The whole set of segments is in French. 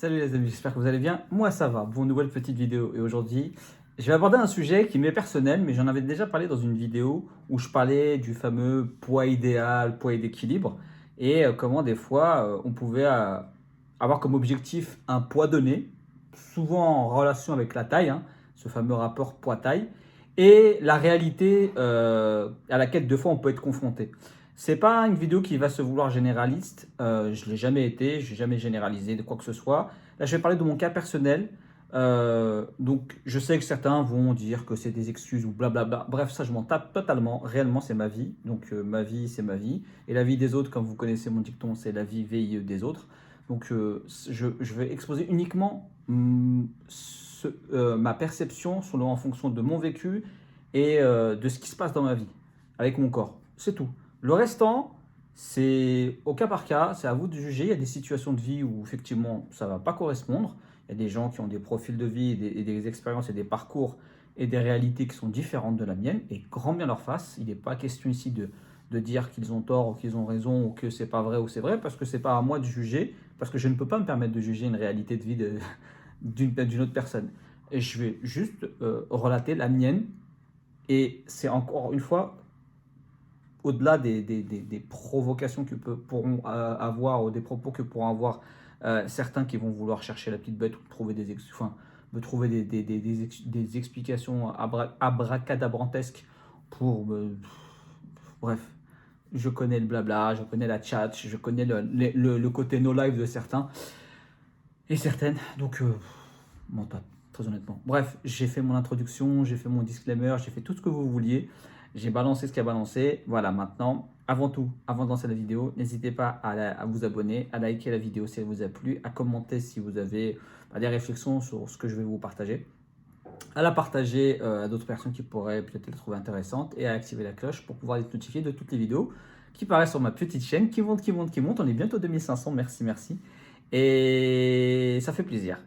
Salut les amis, j'espère que vous allez bien. Moi ça va, bon nouvelle petite vidéo. Et aujourd'hui, je vais aborder un sujet qui m'est personnel, mais j'en avais déjà parlé dans une vidéo où je parlais du fameux poids idéal, poids et d'équilibre, et comment des fois on pouvait avoir comme objectif un poids donné, souvent en relation avec la taille, hein, ce fameux rapport poids-taille, et la réalité à laquelle deux fois on peut être confronté. C'est pas une vidéo qui va se vouloir généraliste. Je l'ai jamais été, je n'ai jamais généralisé de quoi que ce soit. Là, je vais parler de mon cas personnel. Donc, je sais que certains vont dire que c'est des excuses ou blablabla. Bref, ça, je m'en tape totalement. Réellement, c'est ma vie. Donc, ma vie, c'est ma vie. Et la vie des autres, comme vous connaissez mon dicton, c'est la vie VIE des autres. Donc, je vais exposer uniquement ma perception en fonction de mon vécu et de ce qui se passe dans ma vie, avec mon corps. C'est tout. Le restant, c'est au cas par cas, c'est à vous de juger. Il y a des situations de vie où effectivement ça ne va pas correspondre. Il y a des gens qui ont des profils de vie et des expériences et des parcours et des réalités qui sont différentes de la mienne et grand bien leur face. Il n'est pas question ici de dire qu'ils ont tort ou qu'ils ont raison ou que c'est pas vrai ou c'est vrai parce que c'est pas à moi de juger, parce que je ne peux pas me permettre de juger une réalité de vie d'une autre personne. Et je vais juste relater la mienne et c'est encore une fois au-delà des provocations que pourront avoir, ou des propos que pourront avoir certains qui vont vouloir chercher la petite bête ou trouver me trouver des explications abracadabrantesques pour bref, je connais le blabla, je connais la chat, je connais le côté no live de certains et certaines, donc bon, pas très honnêtement. Bref, j'ai fait mon introduction, j'ai fait mon disclaimer, j'ai fait tout ce que vous vouliez. J'ai balancé ce qu'il y a balancé. Voilà, maintenant, avant tout, avant de lancer la vidéo, n'hésitez pas à vous abonner, à liker la vidéo si elle vous a plu, à commenter si vous avez des réflexions sur ce que je vais vous partager, à la partager à d'autres personnes qui pourraient peut-être la trouver intéressante et à activer la cloche pour pouvoir être notifié de toutes les vidéos qui paraissent sur ma petite chaîne, qui monte, qui monte, qui monte. On est bientôt 2500, merci, merci. Et ça fait plaisir.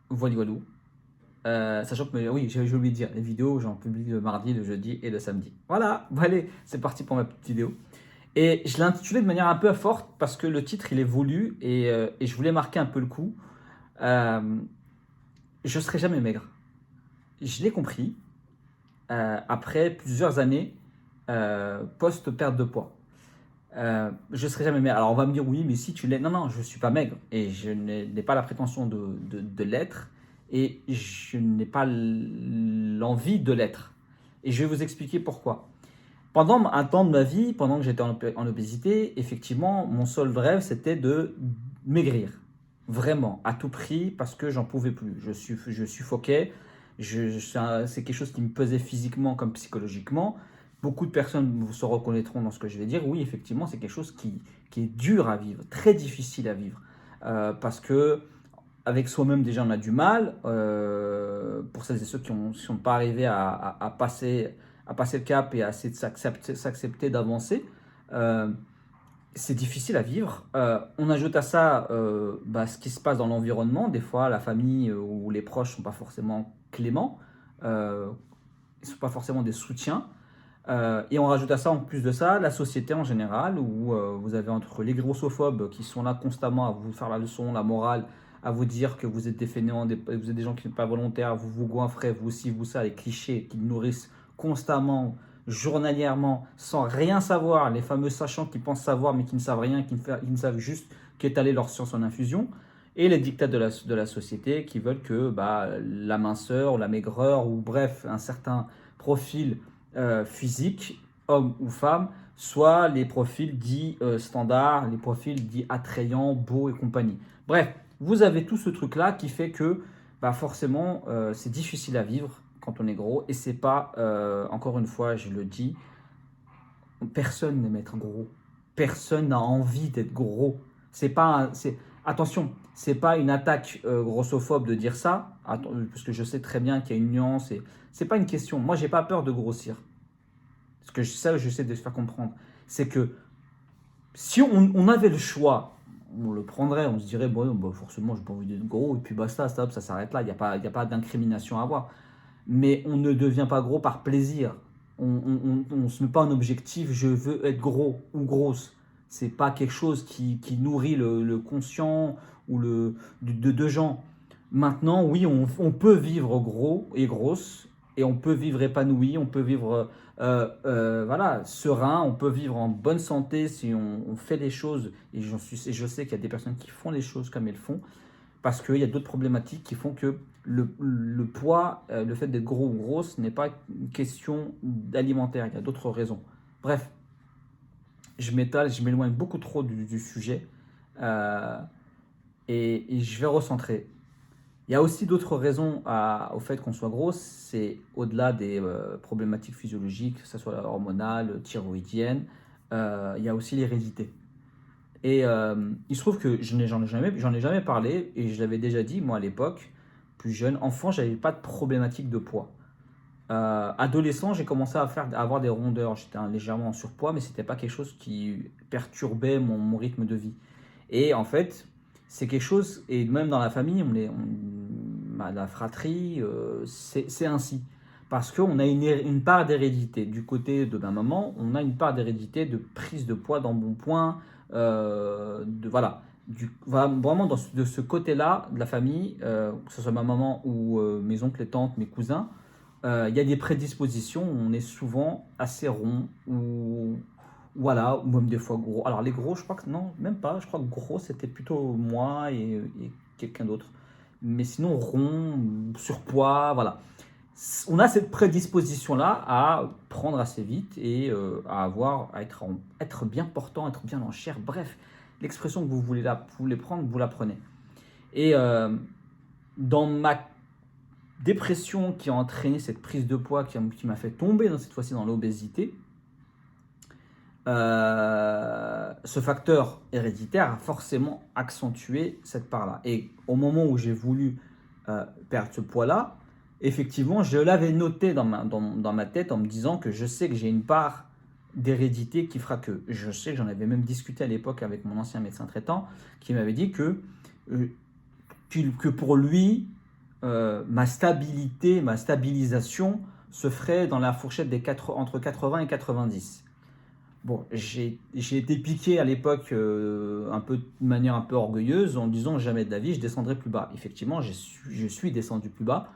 Voilà, voilà. Sachant que, oui, j'ai oublié de dire, les vidéos, j'en publie le mardi, le jeudi et le samedi. Voilà, bon, allez, c'est parti pour ma petite vidéo. Et je l'ai intitulé de manière un peu forte parce que le titre, il est voulu et je voulais marquer un peu le coup. Je serai jamais maigre. Je l'ai compris après plusieurs années post-perte de poids. Je serai jamais maigre. Alors on va me dire oui, mais si tu l'es. Non, non, je ne suis pas maigre et je n'ai pas la prétention de l'être et je n'ai pas l'envie de l'être. Et je vais vous expliquer pourquoi. Pendant un temps de ma vie, pendant que j'étais en obésité, effectivement, mon seul rêve, c'était de maigrir. Vraiment, à tout prix, parce que j'en pouvais plus. Je suffoquais. C'est quelque chose qui me pesait physiquement comme psychologiquement. Beaucoup de personnes se reconnaîtront dans ce que je vais dire. Oui, effectivement, c'est quelque chose qui est dur à vivre, très difficile à vivre. Parce que avec soi-même, déjà, on a du mal. Pour celles et ceux qui ne sont pas arrivés à passer le cap et à essayer de s'accepter d'avancer, c'est difficile à vivre. On ajoute à ça ce qui se passe dans l'environnement. Des fois, la famille ou les proches ne sont pas forcément cléments, ils ne sont pas forcément des soutiens. Et on rajoute à ça, en plus de ça, la société en général, où vous avez entre les grossophobes qui sont là constamment à vous faire la leçon, la morale, à vous dire que vous êtes des fainéants, vous êtes des gens qui ne sont pas volontaires, vous vous goinfrez, vous ci, vous ça, les clichés qui nourrissent constamment, journalièrement, sans rien savoir, les fameux sachants qui pensent savoir mais qui ne savent rien, qui ne savent juste qu'étaler leur science en infusion, et les dictats de la société qui veulent que la minceur, la maigreur, ou bref, un certain profil physique, homme ou femme, soit les profils dits standards, les profils dits attrayants, beaux et compagnie. Bref, vous avez tout ce truc-là qui fait que forcément, c'est difficile à vivre quand on est gros. Et c'est pas, encore une fois, je le dis, personne n'aime être gros. Personne n'a envie d'être gros. C'est pas, attention, c'est pas une attaque grossophobe de dire ça, parce que je sais très bien qu'il y a une nuance. Et c'est pas une question. Moi, j'ai pas peur de grossir. Ce que j'essaie de se faire comprendre, c'est que si on avait le choix, on le prendrait, on se dirait, bon, forcément, je n'ai pas envie d'être gros, et puis basta, stop, ça s'arrête là, il n'y a pas d'incrimination à avoir. Mais on ne devient pas gros par plaisir. On ne se met pas un objectif, je veux être gros ou grosse. C'est pas quelque chose qui nourrit le conscient ou de gens. Maintenant, oui, on peut vivre gros et grosse, et on peut vivre épanoui, on peut vivre voilà, serein, on peut vivre en bonne santé si on fait les choses. Et je sais qu'il y a des personnes qui font les choses comme elles font, parce qu'il y a d'autres problématiques qui font que le poids, le fait d'être gros ou grosse n'est pas une question alimentaire, il y a d'autres raisons. Bref, je m'étale, je m'éloigne beaucoup trop du sujet euh, et je vais recentrer. Il y a aussi d'autres raisons au fait qu'on soit grosse, c'est au-delà des problématiques physiologiques, que ce soit hormonale, thyroïdienne, il y a aussi l'hérédité. Et il se trouve que j'en ai jamais parlé, et je l'avais déjà dit, moi à l'époque, plus jeune, enfant, j'avais pas de problématique de poids. Adolescent, j'ai commencé à avoir des rondeurs, j'étais légèrement en surpoids, mais c'était pas quelque chose qui perturbait mon rythme de vie. Et en fait, c'est quelque chose, et même dans la famille, la fratrie, c'est ainsi. Parce qu'on a une part d'hérédité. Du côté de ma maman, on a une part d'hérédité de prise de poids dans bon point. Voilà. Vraiment de ce côté-là de la famille, que ce soit ma maman ou mes oncles et tantes, mes cousins, il y a des prédispositions. On est souvent assez rond ou voilà, ou même des fois gros. Alors les gros, je crois que non, même pas. Je crois que gros, c'était plutôt moi et quelqu'un d'autre. Mais sinon, rond, surpoids, voilà. On a cette prédisposition-là à prendre assez vite et être bien portant, être bien en chair. Bref, l'expression que vous voulez prendre, vous la prenez. Et dans ma dépression qui a entraîné cette prise de poids, qui m'a fait tomber cette fois-ci dans l'obésité, ce facteur héréditaire a forcément accentué cette part-là. Et au moment où j'ai voulu perdre ce poids-là, effectivement, je l'avais noté dans ma tête en me disant que je sais que j'ai une part d'hérédité qui fera que, je sais que j'en avais même discuté à l'époque avec mon ancien médecin traitant, qui m'avait dit que pour lui, ma stabilisation se ferait dans la fourchette entre 80 et 90. Bon, j'ai été piqué à l'époque de manière un peu orgueilleuse en disant jamais de la vie je descendrai plus bas. Effectivement, je suis descendu plus bas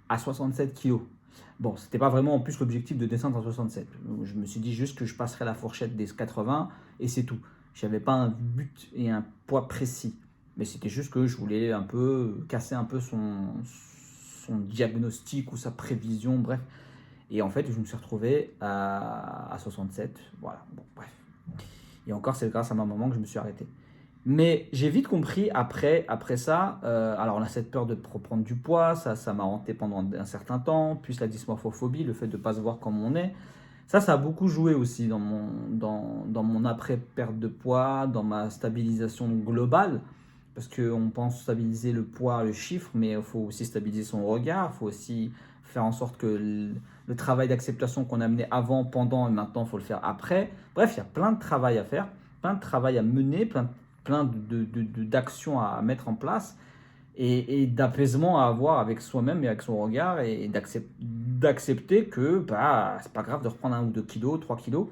à 67 kilos. Bon, c'était pas vraiment en plus l'objectif de descendre à 67. Je me suis dit juste que je passerais la fourchette des 80 et c'est tout. J'avais pas un but et un poids précis. Mais c'était juste que je voulais un peu casser un peu son diagnostic ou sa prévision, bref. Et en fait, je me suis retrouvé à 67. Voilà, bon, bref. Et encore, c'est grâce à ma maman que je me suis arrêté. Mais j'ai vite compris après ça, alors on a cette peur de prendre du poids, ça m'a hanté pendant un certain temps, puis la dysmorphophobie, le fait de ne pas se voir comme on est. Ça a beaucoup joué aussi dans mon après-perte de poids, dans ma stabilisation globale, parce qu'on pense stabiliser le poids, le chiffre, mais il faut aussi stabiliser son regard, il faut aussi faire en sorte que le travail d'acceptation qu'on a mené avant, pendant et maintenant, il faut le faire après. Bref, il y a plein de travail à faire, plein de travail à mener, plein d'actions à mettre en place et d'apaisement à avoir avec soi-même et avec son regard et d'accepter que bah, c'est pas grave de reprendre 1 ou 2 kilos, 3 kilos.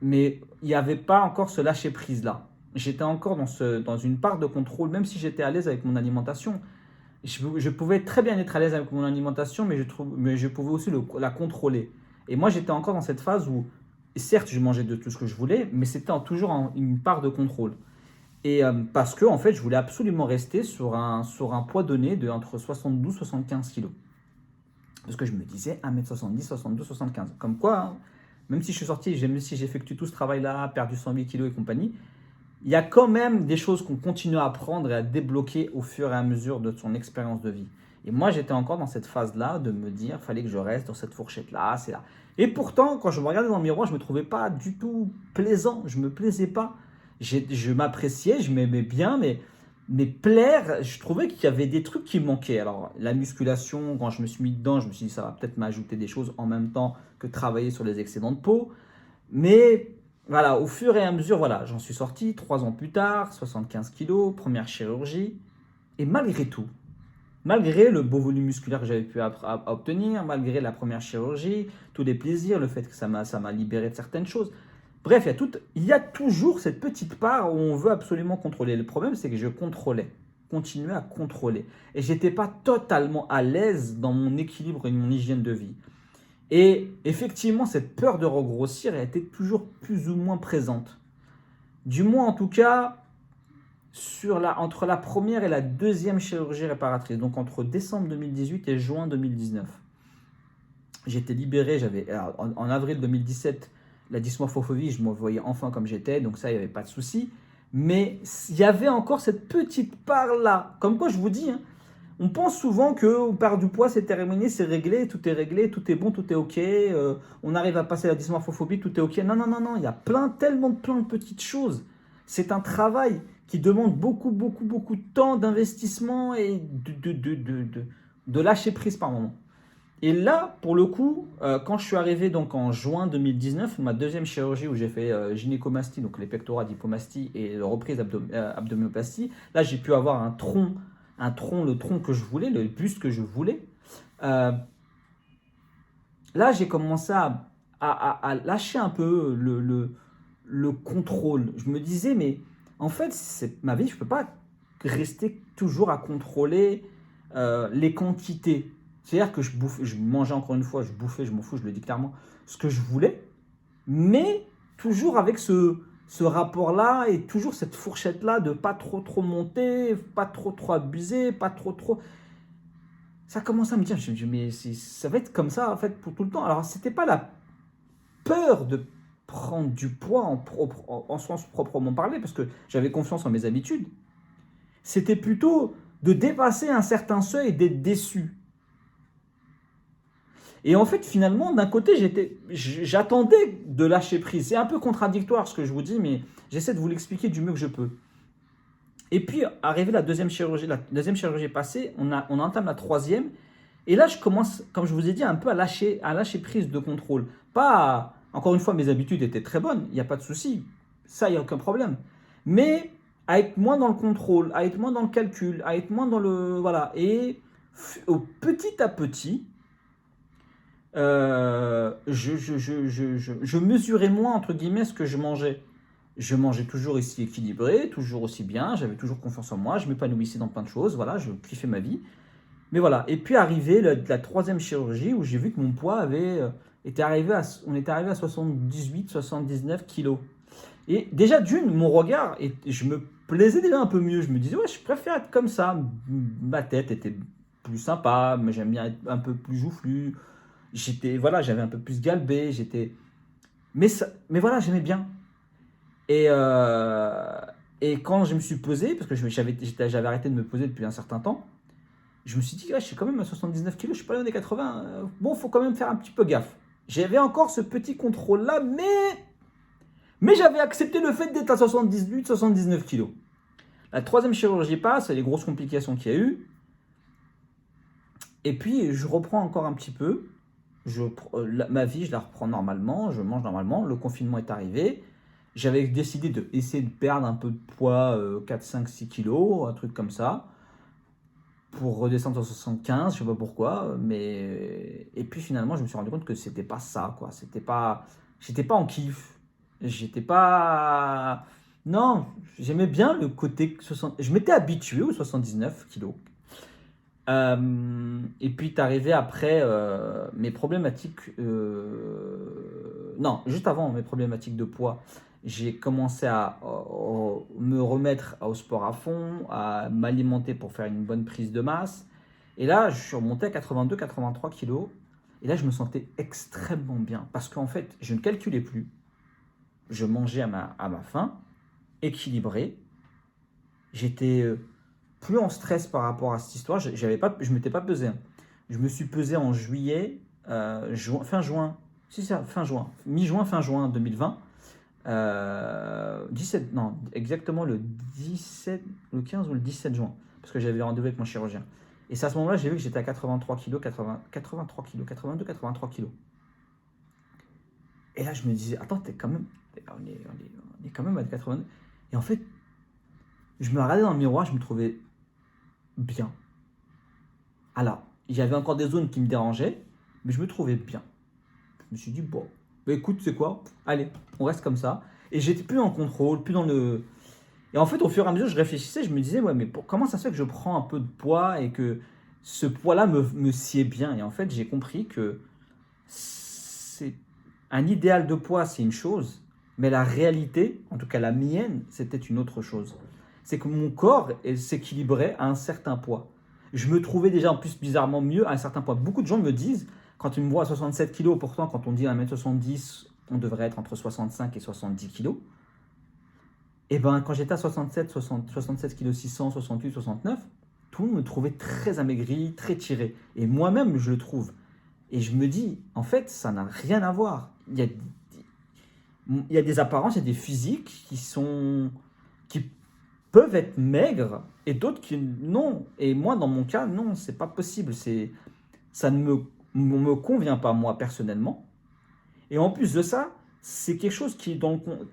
Mais il n'y avait pas encore ce lâcher-prise là. J'étais encore dans une part de contrôle, même si j'étais à l'aise avec mon alimentation. Je pouvais très bien être à l'aise avec mon alimentation, mais je pouvais aussi la contrôler. Et moi, j'étais encore dans cette phase où, certes, je mangeais de tout ce que je voulais, mais c'était toujours une part de contrôle. Et parce que, en fait, je voulais absolument rester sur un poids donné de entre 72 et 75 kilos. Parce que je me disais 1m70, 72, 75. Comme quoi, hein, même si je suis sorti, même si j'effectue tout ce travail-là, perdu 108 kilos et compagnie, il y a quand même des choses qu'on continue à apprendre et à débloquer au fur et à mesure de son expérience de vie. Et moi, j'étais encore dans cette phase-là de me dire, il fallait que je reste dans cette fourchette-là, c'est là. Et pourtant, quand je me regardais dans le miroir, je ne me trouvais pas du tout plaisant, je ne me plaisais pas. Je m'appréciais, je m'aimais bien, mais plaire, je trouvais qu'il y avait des trucs qui me manquaient. Alors, la musculation, quand je me suis mis dedans, je me suis dit, ça va peut-être m'ajouter des choses en même temps que travailler sur les excédents de peau. Mais voilà, au fur et à mesure, voilà, j'en suis sorti 3 ans plus tard, 75 kilos, première chirurgie. Et malgré tout, malgré le beau volume musculaire que j'avais pu obtenir, malgré la première chirurgie, tous les plaisirs, le fait que ça m'a libéré de certaines choses, Bref, il y a toujours cette petite part où on veut absolument contrôler. Le problème, c'est que je contrôlais, continuais à contrôler. Et j'étais pas totalement à l'aise dans mon équilibre et mon hygiène de vie. Et effectivement, cette peur de regrossir était toujours plus ou moins présente. Du moins, en tout cas, entre la première et la deuxième chirurgie réparatrice, donc entre décembre 2018 et juin 2019. J'étais libéré, en avril 2017, la dysmorphophobie, je me voyais enfin comme j'étais, donc ça, il n'y avait pas de souci. Mais il y avait encore cette petite part-là. Comme quoi, je vous dis, hein, on pense souvent qu'on perd du poids, c'est terminé, c'est réglé, tout est bon, tout est ok, on arrive à passer la dysmorphophobie, tout est ok. Non, non, non, non, il y a plein de petites choses. C'est un travail qui demande beaucoup, beaucoup, beaucoup de temps, d'investissement et de lâcher prise par moment. Et là, pour le coup, quand je suis arrivé donc en juin 2019, ma deuxième chirurgie où j'ai fait gynécomastie, donc les pectoraux, dipomastie et reprise abdominoplastie, là j'ai pu avoir le tronc que je voulais, le buste que je voulais. Là j'ai commencé à lâcher un peu le contrôle. Je me disais, mais en fait, c'est ma vie, je ne peux pas rester toujours à contrôler les quantités. C'est-à-dire que je mangeais encore une fois, je bouffais, je m'en fous, je le dis clairement, ce que je voulais, mais toujours avec ce rapport-là et toujours cette fourchette-là de pas trop monter, pas trop abuser, pas trop. Ça commence à me dire, mais ça va être comme ça en fait pour tout le temps. Alors c'était pas la peur de prendre du poids en sens proprement parlé, parce que j'avais confiance en mes habitudes. C'était plutôt de dépasser un certain seuil et d'être déçu. Et en fait, finalement, d'un côté, j'attendais de lâcher prise. C'est un peu contradictoire ce que je vous dis, mais j'essaie de vous l'expliquer du mieux que je peux. Et puis, arrivé la deuxième chirurgie est passée, on entame la troisième. Et là, je commence, comme je vous ai dit, un peu à lâcher prise de contrôle. Encore une fois, mes habitudes étaient très bonnes, il n'y a pas de souci. Ça, il n'y a aucun problème. Mais à être moins dans le contrôle, à être moins dans le calcul, à être moins dans le... Voilà. Et petit à petit, je mesurais moins, entre guillemets, ce que je mangeais. Je mangeais toujours aussi équilibré, toujours aussi bien, j'avais toujours confiance en moi, je m'épanouissais dans plein de choses, voilà, je kiffais ma vie. Mais voilà, et puis arrivé la troisième chirurgie où j'ai vu que mon poids on était arrivé à 78-79 kilos. Et déjà je me plaisais déjà un peu mieux, je me disais, ouais, je préfère être comme ça. Ma tête était plus sympa, mais j'aime bien être un peu plus joufflu. J'avais un peu plus galbé, mais voilà, j'aimais bien. Et, euh, et quand je me suis pesé, parce que j'avais arrêté de me peser depuis un certain temps, je me suis dit, ouais, je suis quand même à 79 kilos, je suis pas loin des 80. Bon, faut quand même faire un petit peu gaffe. J'avais encore ce petit contrôle-là, mais j'avais accepté le fait d'être à 78-79 kilos. La troisième chirurgie passe, les grosses complications qu'il y a eu. Et puis, je reprends encore un petit peu. Ma vie, je la reprends normalement, je mange normalement. Le confinement est arrivé. J'avais décidé d'essayer de perdre un peu de poids, 4, 5, 6 kilos, un truc comme ça, pour redescendre à 75, je sais pas pourquoi, mais... Et puis finalement, je me suis rendu compte que c'était pas ça, quoi. J'étais pas en kiff. J'étais pas... Non, j'aimais bien le côté 60... Je m'étais habitué aux 79 kilos. Et puis, t'es arrivé après mes problématiques... Non, juste avant mes problématiques de poids, j'ai commencé à me remettre au sport à fond, à m'alimenter pour faire une bonne prise de masse. Et là, je suis remonté à 82-83 kilos. Et là, je me sentais extrêmement bien. Parce qu'en fait, je ne calculais plus. Je mangeais à ma faim, équilibré. J'étais plus en stress par rapport à cette histoire. Je ne m'étais pas pesé. Je me suis pesé en juillet, fin juin. Si, c'est ça, fin juin. Mi-juin, fin juin 2020. 17, non, exactement le 15 ou le 17 juin, parce que j'avais rendez-vous avec mon chirurgien. Et c'est à ce moment-là, j'ai vu que j'étais à 83 kg, 83 kg, 82, 83 kg. Et là, je me disais, attends, on est quand même à 82. Et en fait, je me regardais dans le miroir, je me trouvais bien. Alors, il y avait encore des zones qui me dérangeaient, mais je me trouvais bien. Je me suis dit, bon, bah, écoute, c'est quoi? Allez, on reste comme ça. Et j'étais plus dans le contrôle, plus dans le. Et en fait, au fur et à mesure, je réfléchissais, je me disais, ouais, mais comment ça se fait que je prends un peu de poids et que ce poids-là me sied bien? Et en fait, j'ai compris que c'est un idéal de poids, c'est une chose, mais la réalité, en tout cas la mienne, c'était une autre chose. C'est que mon corps s'équilibrait à un certain poids. Je me trouvais déjà en plus bizarrement mieux à un certain poids. Beaucoup de gens me disent, quand ils me voient à 67 kilos, pourtant quand on dit 1m70, on devrait être entre 65 et 70 kilos. Et ben quand j'étais à 67, 60, 67 kg 600, 68, 69, tout le monde me trouvait très amaigri, très tiré. Et moi-même, je le trouve. Et je me dis, en fait, ça n'a rien à voir. Il y a des apparences et des physiques qui peuvent être maigres et d'autres qui non. Et moi, dans mon cas, non, c'est pas possible. Ça ne me convient pas, moi, personnellement. Et en plus de ça, c'est quelque chose qui est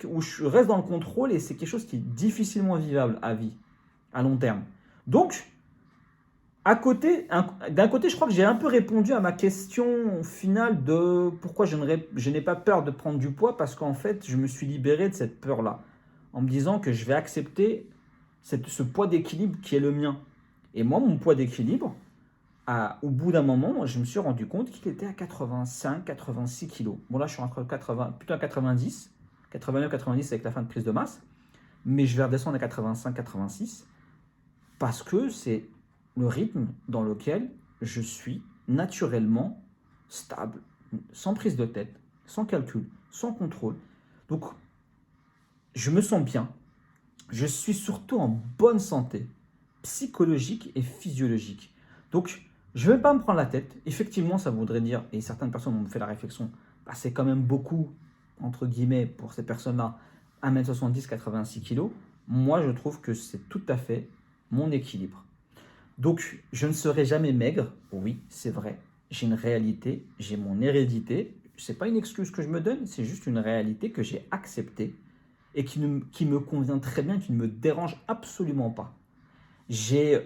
où je reste dans le contrôle et c'est quelque chose qui est difficilement vivable à vie, à long terme. Donc, d'un côté, je crois que j'ai un peu répondu à ma question finale de pourquoi je n'ai pas peur de prendre du poids, parce qu'en fait, je me suis libéré de cette peur-là, en me disant que je vais accepter ce poids d'équilibre qui est le mien. Et moi, mon poids d'équilibre, au bout d'un moment, je me suis rendu compte qu'il était à 85, 86 kilos. Bon, là, je suis entre 80, plutôt à 90, 89, 90 avec la fin de prise de masse, mais je vais redescendre à 85, 86 parce que c'est le rythme dans lequel je suis naturellement stable, sans prise de tête, sans calcul, sans contrôle. Donc, je me sens bien. Je suis surtout en bonne santé, psychologique et physiologique. Donc, je ne vais pas me prendre la tête. Effectivement, ça voudrait dire, et certaines personnes m'ont fait la réflexion, bah, c'est quand même beaucoup, entre guillemets, pour ces personnes-là, 1m70, 86 kg. Moi, je trouve que c'est tout à fait mon équilibre. Donc, je ne serai jamais maigre. Oui, c'est vrai. J'ai une réalité, j'ai mon hérédité. Ce n'est pas une excuse que je me donne, c'est juste une réalité que j'ai acceptée et qui me convient très bien, qui ne me dérange absolument pas. Je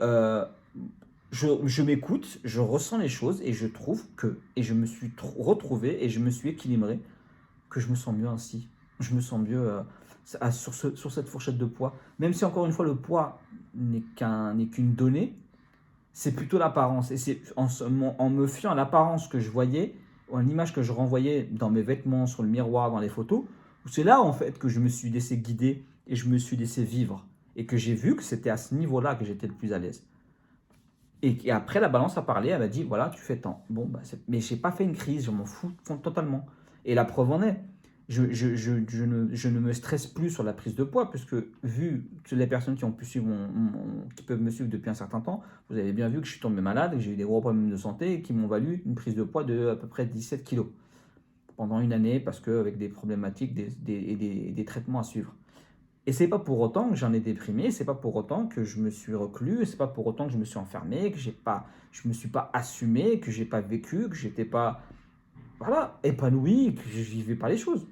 m'écoute, je ressens les choses et je trouve et je me suis retrouvé et je me suis équilibré, que je me sens mieux ainsi. Je me sens mieux sur cette fourchette de poids. Même si encore une fois le poids n'est qu'une donnée, c'est plutôt l'apparence. Et c'est en me fiant à l'apparence que je voyais, ou à l'image que je renvoyais dans mes vêtements, sur le miroir, dans les photos, c'est là en fait que je me suis laissé guider et je me suis laissé vivre. Et que j'ai vu que c'était à ce niveau-là que j'étais le plus à l'aise. Et après, la balance a parlé, elle m'a dit, voilà, tu fais tant. Bon, bah, mais je n'ai pas fait une crise, je m'en fous totalement. Et la preuve en est, je ne me stresse plus sur la prise de poids, puisque vu que les personnes qui ont pu suivre qui peuvent me suivre depuis un certain temps, vous avez bien vu que je suis tombé malade, que j'ai eu des gros problèmes de santé et qui m'ont valu une prise de poids de à peu près 17 kilos pendant une année, parce qu'avec des problématiques et des traitements à suivre. Et c'est pas pour autant que j'en ai déprimé, c'est pas pour autant que je me suis reclus, c'est pas pour autant que je me suis enfermé, que je me suis pas assumé, que j'ai pas vécu, que j'étais pas, voilà, épanoui, que je vivais pas les choses.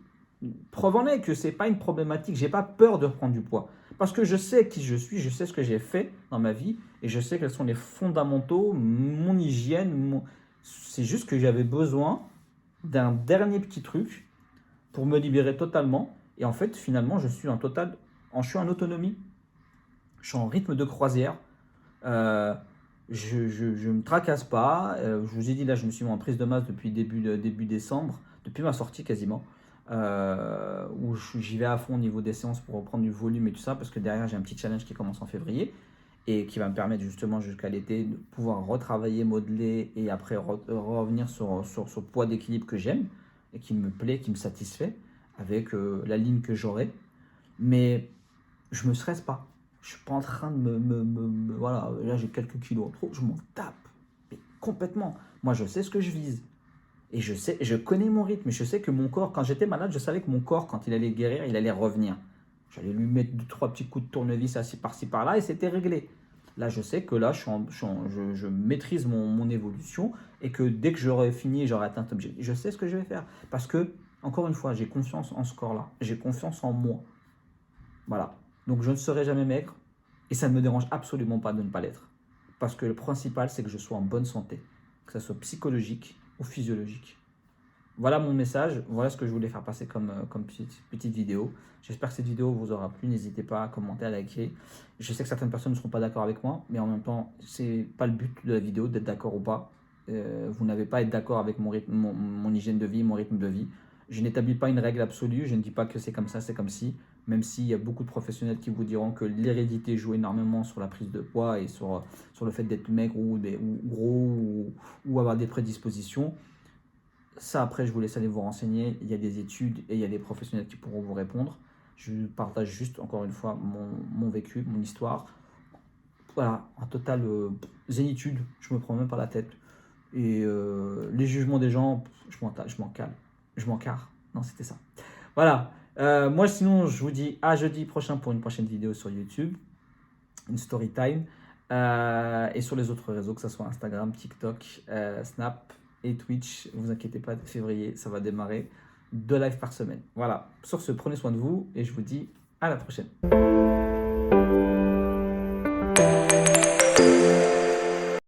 Preuve en est que c'est pas une problématique, j'ai pas peur de reprendre du poids. Parce que je sais qui je suis, je sais ce que j'ai fait dans ma vie, et je sais quels sont les fondamentaux, mon hygiène, c'est juste que j'avais besoin d'un dernier petit truc pour me libérer totalement. Et en fait, finalement, je suis en autonomie. Je suis en rythme de croisière. Je me tracasse pas. Je vous ai dit, là, je me suis mis en prise de masse depuis début décembre, depuis ma sortie quasiment. Où j'y vais à fond au niveau des séances pour reprendre du volume et tout ça, parce que derrière, j'ai un petit challenge qui commence en février et qui va me permettre justement jusqu'à l'été de pouvoir retravailler, modeler et après revenir sur ce poids d'équilibre que j'aime et qui me plaît, qui me satisfait avec la ligne que j'aurai. Mais je me stresse pas. Je suis pas en train de voilà, là j'ai quelques kilos en trop, je m'en tape. Mais complètement. Moi je sais ce que je vise. Et je connais mon rythme. Je sais que mon corps, quand j'étais malade, je savais que mon corps, quand il allait guérir, il allait revenir. J'allais lui mettre 2-3 petits coups de tournevis assis par-ci par-là et c'était réglé. Là, je sais que là, je maîtrise mon évolution et que dès que j'aurai fini, j'aurai atteint cet objectif, je sais ce que je vais faire. Parce que, encore une fois, j'ai confiance en ce corps-là. J'ai confiance en moi. Voilà. Donc, je ne serai jamais maigre et ça ne me dérange absolument pas de ne pas l'être. Parce que le principal, c'est que je sois en bonne santé. Que ce soit psychologique ou physiologique. Voilà mon message, voilà ce que je voulais faire passer comme petite vidéo. J'espère que cette vidéo vous aura plu. N'hésitez pas à commenter, à liker. Je sais que certaines personnes ne seront pas d'accord avec moi, mais en même temps, c'est pas le but de la vidéo d'être d'accord ou pas. Vous n'avez pas à être d'accord avec mon rythme, mon hygiène de vie, mon rythme de vie. Je n'établis pas une règle absolue, je ne dis pas que c'est comme ça, c'est comme si, même s'il y a beaucoup de professionnels qui vous diront que l'hérédité joue énormément sur la prise de poids et sur le fait d'être maigre ou gros ou avoir des prédispositions. Ça, après, je vous laisse aller vous renseigner. Il y a des études et il y a des professionnels qui pourront vous répondre. Je partage juste, encore une fois, mon vécu, mon histoire. Voilà, un total zénitude, je me prends même pas la tête. Et les jugements des gens, je m'en carre. Non, c'était ça. Voilà. Moi, sinon, je vous dis à jeudi prochain pour une prochaine vidéo sur YouTube, une story time. Et sur les autres réseaux, que ce soit Instagram, TikTok, Snap et Twitch. Ne vous inquiétez pas, février, ça va démarrer 2 lives par semaine. Voilà. Sur ce, prenez soin de vous et je vous dis à la prochaine.